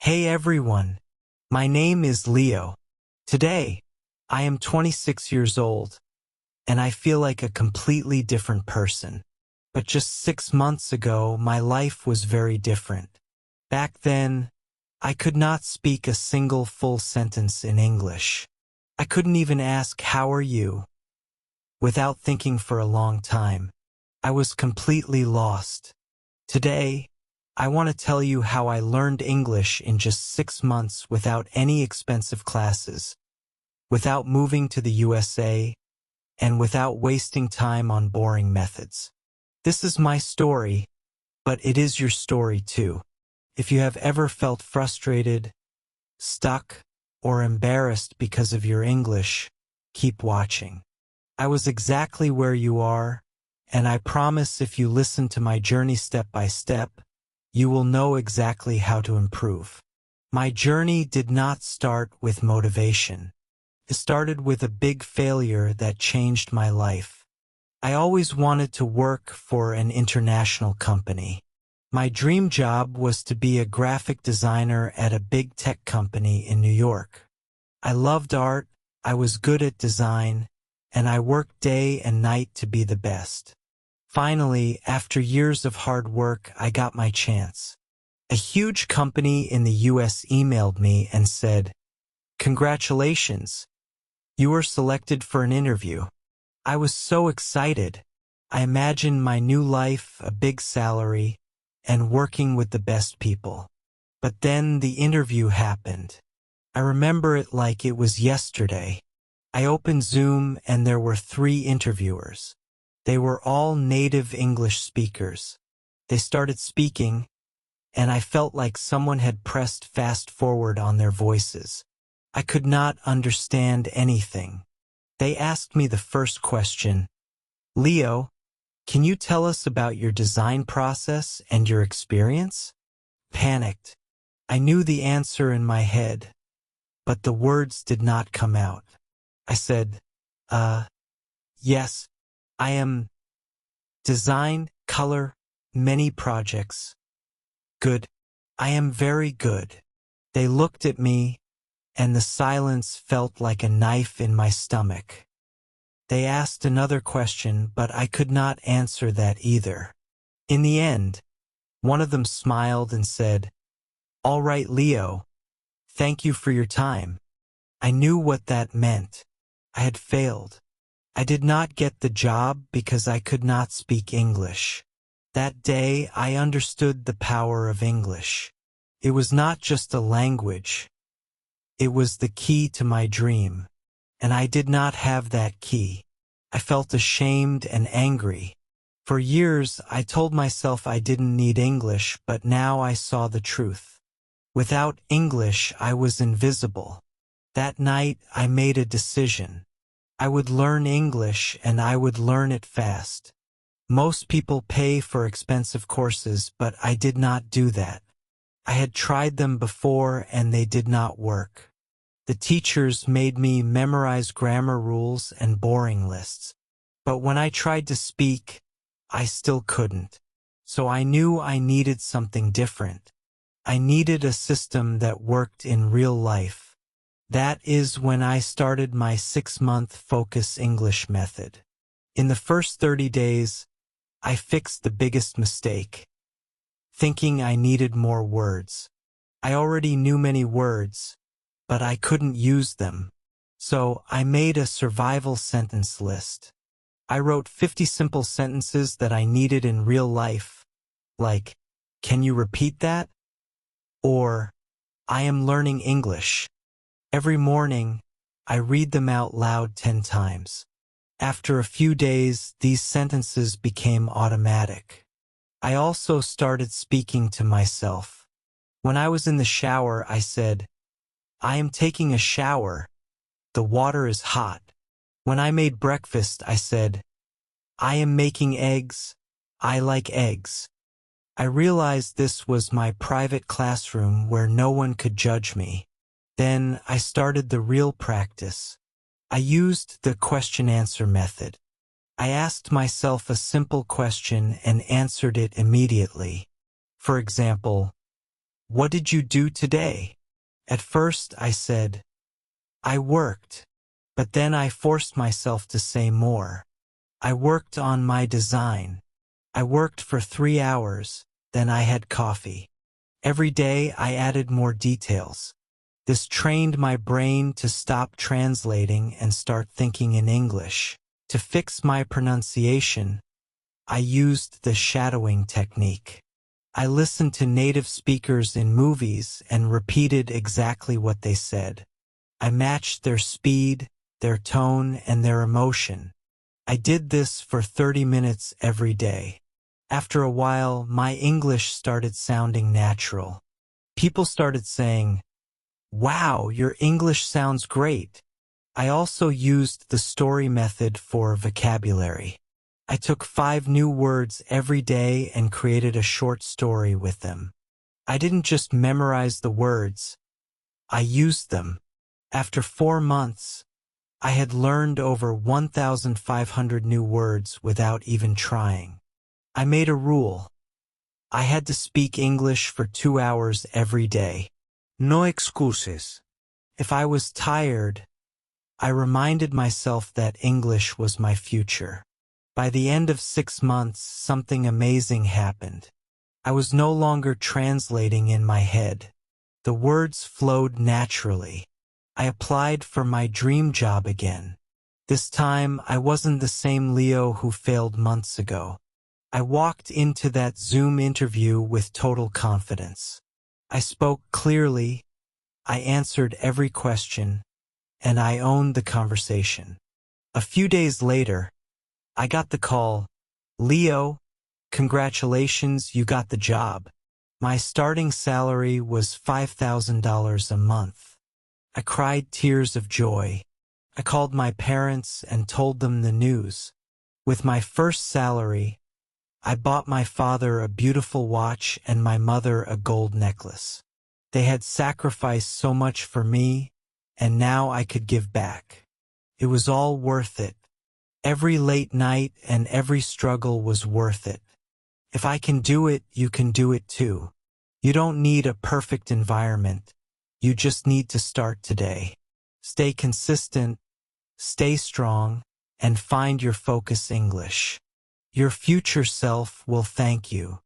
Hey everyone, my name is Leo. Today, I am 26 years old, and I feel like a completely different person. But just 6 months ago, my life was very different. Back then, I could not speak a single full sentence in English. I couldn't even ask, "How are you?" without thinking for a long time. I was completely lost. Today, I want to tell you how I learned English in just 6 months without any expensive classes, without moving to the USA, and without wasting time on boring methods. This is my story, but it is your story too. If you have ever felt frustrated, stuck, or embarrassed because of your English, keep watching. I was exactly where you are, and I promise if you listen to my journey step by step, you will know exactly how to improve. My journey did not start with motivation. It started with a big failure that changed my life. I always wanted to work for an international company. My dream job was to be a graphic designer at a big tech company in New York. I loved art, I was good at design, and I worked day and night to be the best. Finally, after years of hard work, I got my chance. A huge company in the US emailed me and said, "Congratulations, you were selected for an interview." I was so excited. I imagined my new life, a big salary, and working with the best people. But then the interview happened. I remember it like it was yesterday. I opened Zoom and there were 3 interviewers. They were all native English speakers. They started speaking, and I felt like someone had pressed fast forward on their voices. I could not understand anything. They asked me the first question, "Leo, can you tell us about your design process and your experience?" Panicked. I knew the answer in my head, but the words did not come out. I said, yes, I am design, color, many projects. Good. I am very good. They looked at me, and the silence felt like a knife in my stomach. They asked another question, but I could not answer that either. In the end, one of them smiled and said, "All right, Leo, thank you for your time." I knew what that meant. I had failed. I did not get the job because I could not speak English. That day, I understood the power of English. It was not just a language. It was the key to my dream. And I did not have that key. I felt ashamed and angry. For years, I told myself I didn't need English, but now I saw the truth. Without English, I was invisible. That night, I made a decision. I would learn English, and I would learn it fast. Most people pay for expensive courses, but I did not do that. I had tried them before, and they did not work. The teachers made me memorize grammar rules and boring lists. But when I tried to speak, I still couldn't. So I knew I needed something different. I needed a system that worked in real life. That is when I started my 6-month Focus English method. In the first 30 days, I fixed the biggest mistake, thinking I needed more words. I already knew many words, but I couldn't use them. So I made a survival sentence list. I wrote 50 simple sentences that I needed in real life, like, "Can you repeat that?" Or, "I am learning English." Every morning, I read them out loud 10 times. After a few days, these sentences became automatic. I also started speaking to myself. When I was in the shower, I said, "I am taking a shower. The water is hot." When I made breakfast, I said, "I am making eggs. I like eggs." I realized this was my private classroom where no one could judge me. Then I started the real practice. I used the question-answer method. I asked myself a simple question and answered it immediately. For example, "What did you do today?" At first I said, "I worked," but then I forced myself to say more. "I worked on my design. I worked for 3 hours, then I had coffee." Every day I added more details. This trained my brain to stop translating and start thinking in English. To fix my pronunciation, I used the shadowing technique. I listened to native speakers in movies and repeated exactly what they said. I matched their speed, their tone, and their emotion. I did this for 30 minutes every day. After a while, my English started sounding natural. People started saying, "Wow, your English sounds great." I also used the story method for vocabulary. I took 5 new words every day and created a short story with them. I didn't just memorize the words, I used them. After 4 months, I had learned over 1,500 new words without even trying. I made a rule. I had to speak English for 2 hours every day. No excuses. If I was tired, I reminded myself that English was my future. By the end of 6 months, something amazing happened. I was no longer translating in my head. The words flowed naturally. I applied for my dream job again. This time, I wasn't the same Leo who failed months ago. I walked into that Zoom interview with total confidence. I spoke clearly, I answered every question, and I owned the conversation. A few days later, I got the call, "Leo, congratulations, you got the job." My starting salary was $5,000 a month. I cried tears of joy. I called my parents and told them the news. With my first salary, I bought my father a beautiful watch and my mother a gold necklace. They had sacrificed so much for me, and now I could give back. It was all worth it. Every late night and every struggle was worth it. If I can do it, you can do it too. You don't need a perfect environment. You just need to start today. Stay consistent, stay strong, and find your focus English. Your future self will thank you.